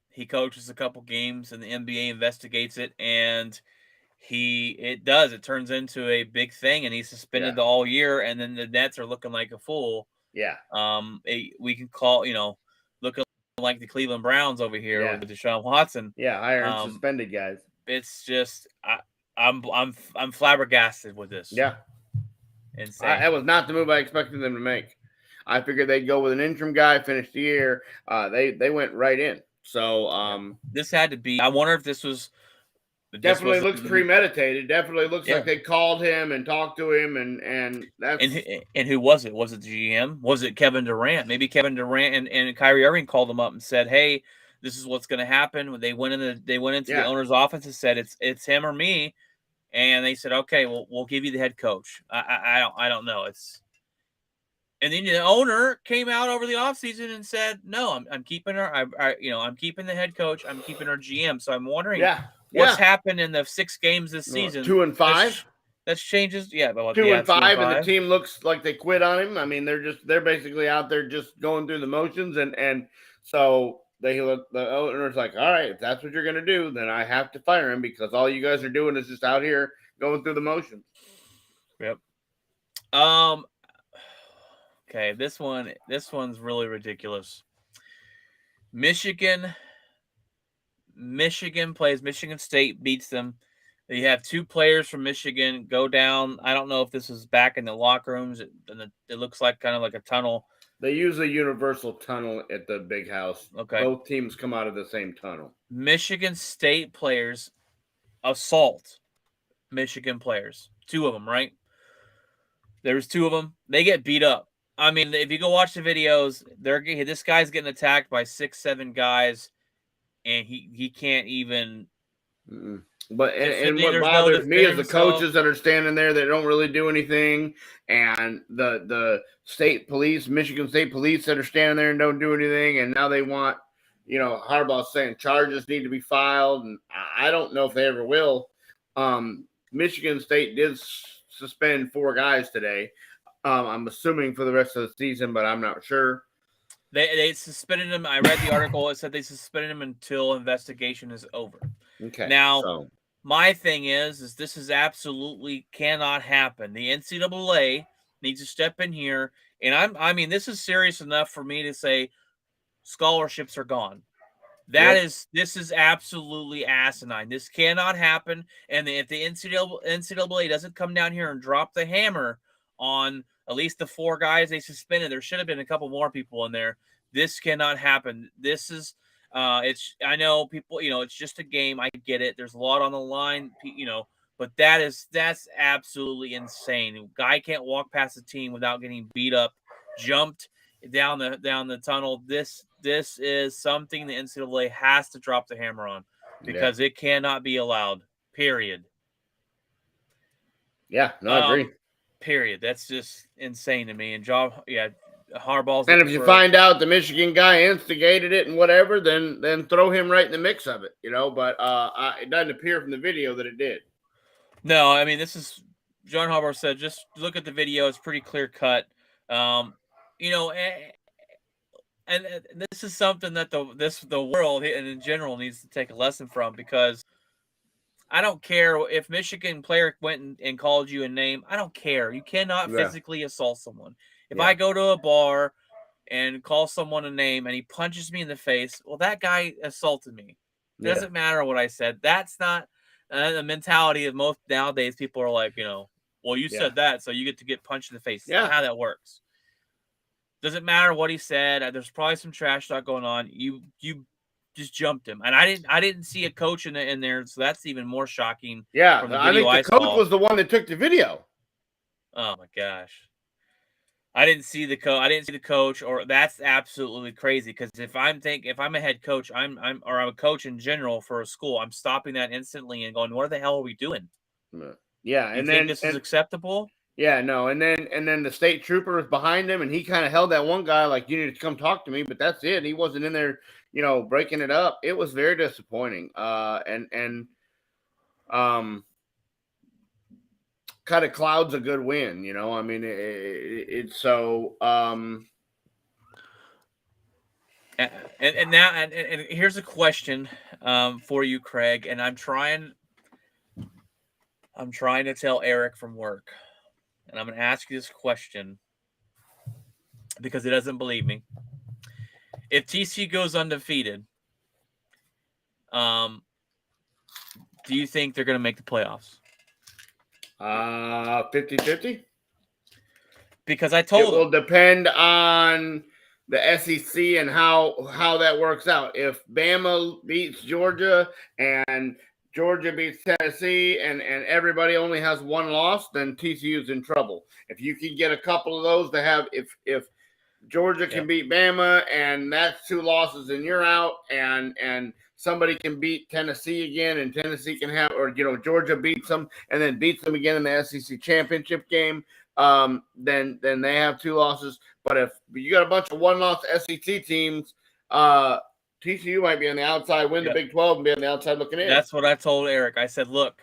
he coaches a couple games and the NBA investigates it and it turns into a big thing and he's suspended all year, and then the Nets are looking like a fool. Yeah. We can call, looking like the Cleveland Browns over here with Deshaun Watson. Yeah, hiring suspended guys. It's just I'm flabbergasted with this. Yeah. Insane. That was not the move I expected them to make. I figured they'd go with an interim guy, finish the year. They went right in. So this had to be. I wonder if this was. Definitely looks premeditated. Definitely looks like they called him and talked to him, and that's. And who was it? Was it the GM? Was it Kevin Durant? Maybe Kevin Durant and Kyrie Irving called them up and said, "Hey, this is what's going to happen." When they went into the owner's office and said, "It's him or me," and they said, "Okay, we'll give you the head coach." I don't know. And then the owner came out over the offseason and said, "No, I'm keeping her. I'm keeping the head coach. I'm keeping her GM." So I'm wondering. What's happened in the 6 games this season? 2-5. That changes. Yeah, but 2-5, and the team looks like they quit on him. I mean, they're basically out there just going through the motions, and so the owner's like, all right, if that's what you're gonna do, then I have to fire him because all you guys are doing is just out here going through the motions. Yep. Okay, this one's really ridiculous. Michigan plays Michigan State, beats them. You have 2 players from Michigan go down. I don't know if this was back in the locker rooms. It looks like kind of like a tunnel. They use a universal tunnel at the big house. Okay. Both teams come out of the same tunnel. Michigan State players assault Michigan players. 2 of them, right? There's 2 of them. They get beat up. I mean, if you go watch the videos, this guy's getting attacked by 6-7 guys. And he can't even. But and what bothers me is the coaches that are standing there that don't really do anything, and the state police, Michigan State police that are standing there and don't do anything, and now they want, Harbaugh's saying charges need to be filed, and I don't know if they ever will. Michigan State did suspend 4 guys today. I'm assuming for the rest of the season, but I'm not sure. They suspended him. I read the article. It said they suspended him until investigation is over. Okay. Now, my thing is this is absolutely cannot happen. The NCAA needs to step in here, and I mean, this is serious enough for me to say scholarships are gone. This is absolutely asinine. This cannot happen. And if the NCAA doesn't come down here and drop the hammer on at least the 4 guys they suspended, there should have been a couple more people in there. This cannot happen. This is, I know people, it's just a game. I get it. There's a lot on the line, but that's absolutely insane. A guy can't walk past the team without getting beat up, jumped down the tunnel. This is something the NCAA has to drop the hammer on because it cannot be allowed. Period. Yeah, no, I agree. Period. That's just insane to me. And Harbaugh's. And if you find out the Michigan guy instigated it and whatever, then throw him right in the mix of it, But it doesn't appear from the video that it did. No, I mean, this is John Harbaugh said. Just look at the video; it's pretty clear cut. And this is something that the world and in general needs to take a lesson from, because I don't care if Michigan player went and called you a name. I don't care. You cannot physically assault someone. If I go to a bar and call someone a name and he punches me in the face, well, that guy assaulted me. It doesn't matter what I said. That's not the mentality of most nowadays. People are like, Well, you said that, so you get punched in the face. Yeah. That's not how that works. Doesn't matter what he said. There's probably some trash talk going on. You just jumped him, and I didn't see a coach in there, so that's even more shocking. Yeah, from the I video think the coach was the one that took the video. Oh my gosh. I didn't see the coach, or that's absolutely crazy. Because if I'm a head coach, I'm a coach in general for a school, I'm stopping that instantly and going, "What the hell are we doing?" Yeah, you think this is acceptable? Yeah, no, and then the state trooper was behind him, and he kind of held that one guy like, "You need to come talk to me," but that's it. He wasn't in there, breaking it up. It was very disappointing. Kind of clouds a good win, I mean, it's so. And now here's a question for you, Craig, and I'm trying to tell Eric from work, and I'm going to ask you this question because he doesn't believe me. If TCU goes undefeated, do you think they're going to make the playoffs? 50-50? Because I told it will depend on the SEC and how that works out. If Bama beats Georgia and Georgia beats Tennessee and everybody only has one loss, then TCU's in trouble. If you can get a couple of those to have, if Georgia can beat Bama and that's 2 losses and you're out, and somebody can beat Tennessee again and Tennessee can have, or Georgia beats them and then beats them again in the SEC championship game, then they have 2 losses. But if you got a bunch of 1-loss SEC teams, TCU might be on the outside, win the Big 12, and be on the outside looking in. That's what I told Eric. I said, look,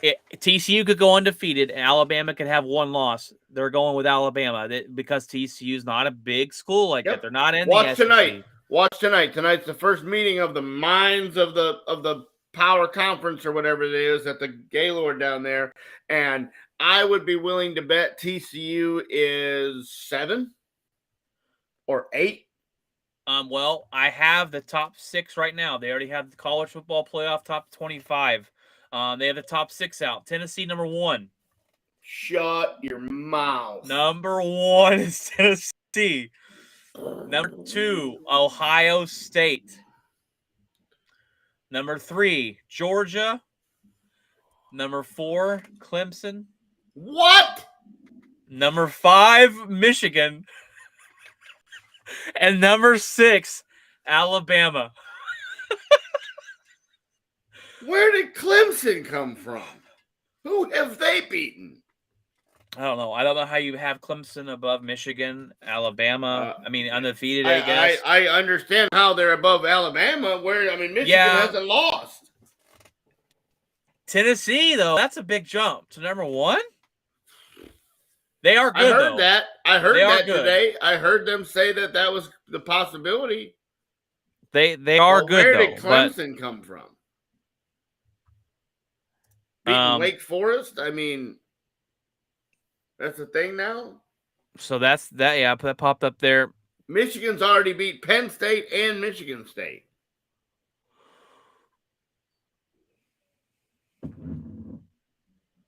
TCU could go undefeated, and Alabama could have 1 loss. They're going with Alabama because TCU is not a big school like that. They're not in the SEC. Watch tonight. Tonight's the first meeting of the minds of the power conference or whatever it is at the Gaylord down there, and I would be willing to bet TCU is 7 or 8. Well, I have the top 6 right now. They already have the college football playoff top 25. They have the top 6 out. Tennessee, number 1. Shut your mouth. Number 1 is Tennessee. Number 2, Ohio State. Number 3, Georgia. Number 4, Clemson. What? Number 5, Michigan. And number 6, Alabama. Where did Clemson come from? Who have they beaten? I don't know. I don't know how you have Clemson above Michigan, Alabama. Undefeated, I guess. I understand how they're above Alabama, Michigan hasn't lost. Tennessee, though, that's a big jump to number 1. They are good, I heard that today. I heard them say that was the possibility. They are good, though. Where did Clemson come from? Beating Wake Forest? That's a thing now? So that's that. Yeah, that popped up there. Michigan's already beat Penn State and Michigan State.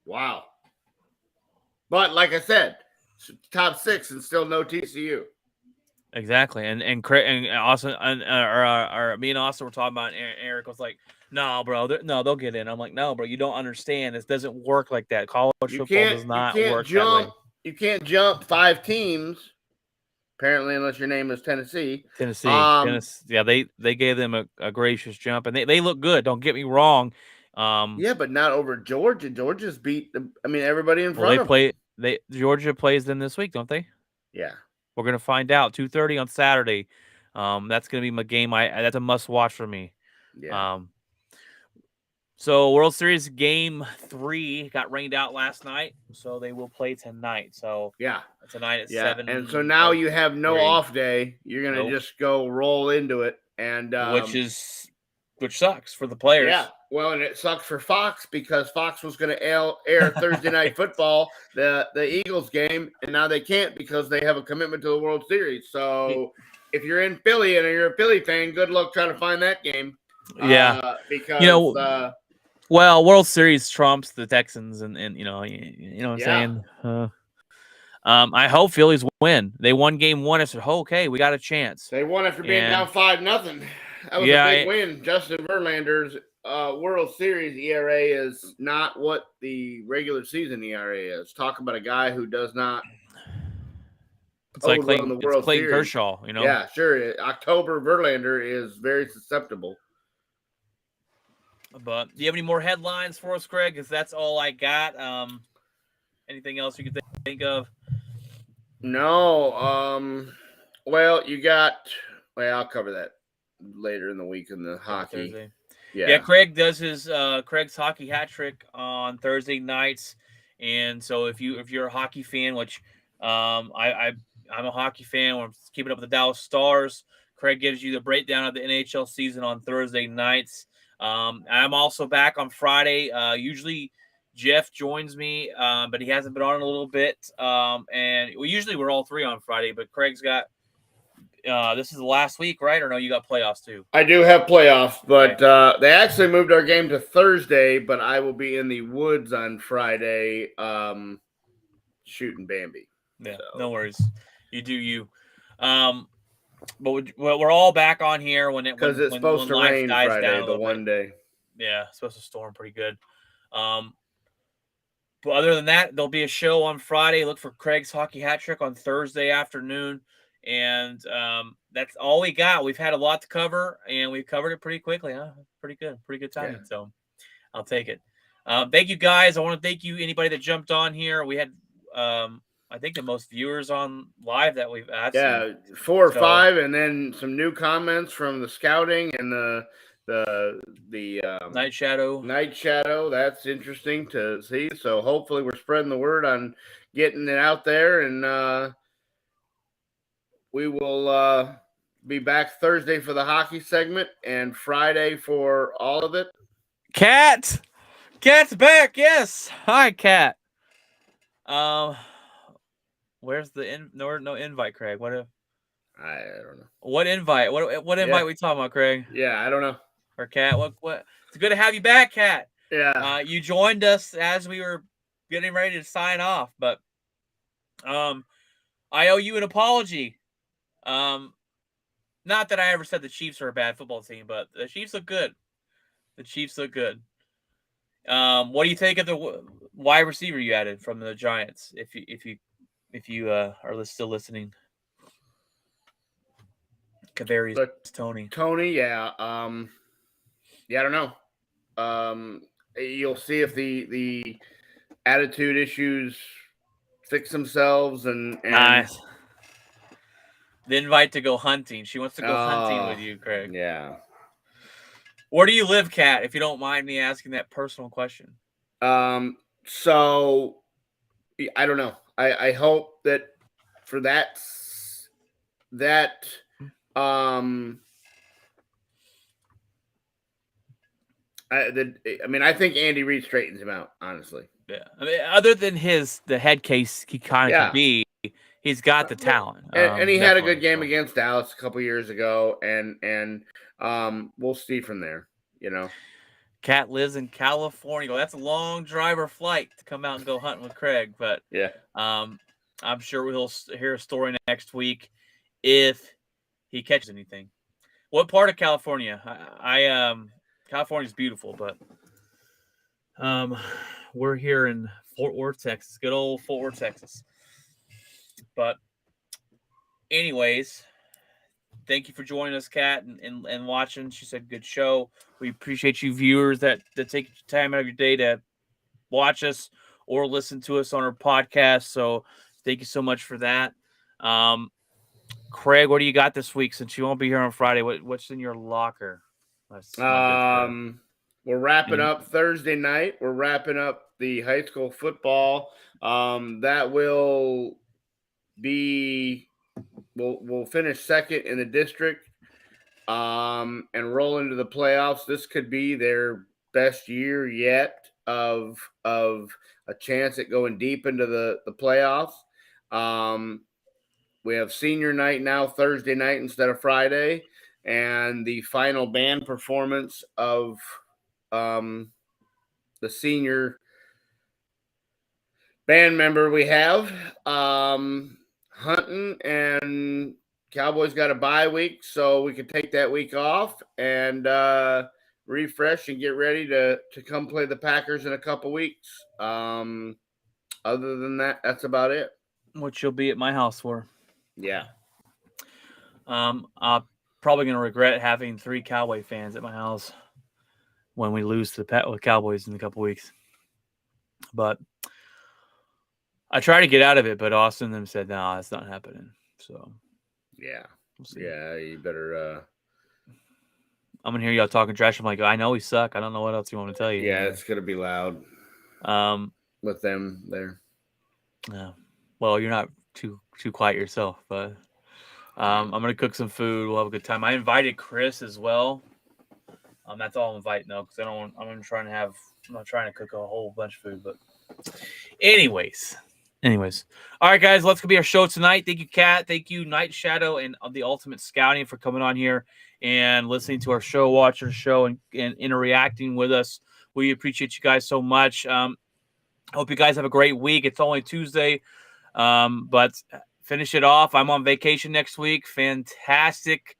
Wow. But like I said, top 6 and still no TCU. Exactly. And Austin or me and Austin were talking about, and Eric was like, "No, bro, they'll get in." I'm like, "No, bro, you don't understand. This doesn't work like that. College football does not work that way. You can't jump 5 teams, apparently, unless your name is Tennessee. Tennessee. Yeah, they gave them a gracious jump, and they look good. Don't get me wrong. Yeah, but not over Georgia. Georgia's beat everybody in front of them. Georgia plays them this week, don't they? Yeah. We're gonna find out. 2:30 on Saturday. That's gonna be my game. That's a must watch for me. Yeah. So World Series Game 3 got rained out last night, so they will play tonight. So tonight at 7. And so now you have no off day. You're gonna just go roll into it, and which sucks for the players. Yeah. Well, and it sucks for Fox because Fox was going to air Thursday Night Football, the Eagles game, and now they can't because they have a commitment to the World Series. So if you're in Philly and you're a Philly fan, good luck trying to find that game. Yeah. Because Well, World Series trumps the Texans, and you know what I'm saying. I hope Phillies win. They won game 1. I said, oh, okay, we got a chance. They won after being down 5-0. That was a big win. Justin Verlander's World Series ERA is not what the regular season ERA is. Talk about a guy who does not. It's like Clayton Kershaw, you know. Yeah, sure. October Verlander is very susceptible. But do you have any more headlines for us, Craig? Because that's all I got. Anything else you could think of? No. Well, you got. Well, I'll cover that later in the week in the hockey. Thursday. Yeah, Craig does his Craig's hockey hat trick on Thursday nights, and so if you're a hockey fan, which I'm a hockey fan, I'm keeping up with the Dallas Stars. Craig gives you the breakdown of the NHL season on Thursday nights. I'm also back on Friday. Usually Jeff joins me, but he hasn't been on in a little bit. And we're all three on Friday, but Craig's got. This is the last week, right? Or no, you got playoffs too? I do have playoffs, but they actually moved our game to Thursday, but I will be in the woods on Friday shooting Bambi. Yeah, so. No worries. You do you. But we're all back on here because it's supposed to rain Friday, the one day. Yeah, it's supposed to storm pretty good. But other than that, there'll be a show on Friday. Look for Craig's hockey hat trick on Thursday afternoon. And that's all we got. We've had a lot to cover, and we've covered it pretty quickly. Huh? Pretty good timing. Yeah. So I'll take it. Thank you, guys. I want to thank you, anybody that jumped on here. We had, I think, the most viewers on live that we've had. Yeah, 4 or 5, and then some new comments from the scouting and the Night Shadow. That's interesting to see. So hopefully we're spreading the word on getting it out there, and we will be back Thursday for the hockey segment and Friday for all of it. Cat's back. Yes. Hi, Cat. Where's the no invite, Craig? What if I don't know. What invite? What invite we talking about, Craig? Yeah, I don't know. Or Cat? What? It's good to have you back, Cat. Yeah. You joined us as we were getting ready to sign off, but I owe you an apology. Not that I ever said the Chiefs are a bad football team, but the Chiefs look good. What do you think of the wide receiver you added from the Giants? If you are still listening, Kadarius Toney. Yeah. Yeah, I don't know. You'll see if the attitude issues fix themselves and nice. The invite to go hunting. She wants to go hunting with you, Craig. Yeah. Where do you live, Kat, if you don't mind me asking that personal question? So I don't know. I hope that for that I think Andy Reid straightens him out, honestly. Yeah. I mean, other than the head case he kind of could be, he's got the talent. And he had a good game against Dallas a couple years ago, and we'll see from there, you know. Kat lives in California. Well, that's a long drive or flight to come out and go hunting with Craig, but yeah. I'm sure we'll hear a story next week if he catches anything. What part of California? California's beautiful, but we're here in Fort Worth, Texas. Good old Fort Worth, Texas. But anyways, thank you for joining us, Kat, and watching. She said good show. We appreciate you viewers that take time out of your day to watch us or listen to us on our podcast. So thank you so much for that. Craig, what do you got this week since you won't be here on Friday? What's in your locker? We're wrapping up Thursday night. We're wrapping up the high school football. That will be we'll finish second in the district and roll into the playoffs. This could be their best year yet of a chance at going deep into the playoffs. We have senior night now, Thursday night instead of Friday, and the final band performance of the senior band member we have. Hunting and Cowboys got a bye week, so we could take that week off and refresh and get ready to come play the Packers in a couple weeks. Other than that, that's about it. Which you'll be at my house for. Yeah. I'm probably going to regret having 3 Cowboy fans at my house when we lose to the Cowboys in a couple weeks. But I try to get out of it, but Austin them said, no, that's not happening. So, yeah. We'll see. Yeah, you better. I'm going to hear y'all talking trash. I'm like, I know we suck. I don't know what else you want me to tell you. Yeah, it's going to be loud with them there. Yeah. Well, you're not too quiet yourself, but I'm going to cook some food. We'll have a good time. I invited Chris as well. That's all I'm inviting though, because I'm not trying to cook a whole bunch of food, but anyways. All right, guys, let's be our show tonight. Thank you, Kat. Thank you, Night Shadow and the Ultimate Scouting for coming on here and listening to our show, watching our show, and interacting with us. We appreciate you guys so much. I hope you guys have a great week. It's only Tuesday, but finish it off. I'm on vacation next week. Fantastic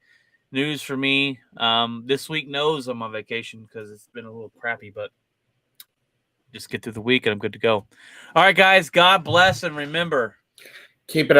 news for me. This week knows I'm on vacation because it's been a little crappy, but just get through the week and I'm good to go. All right, guys. God bless, and remember, keep it up.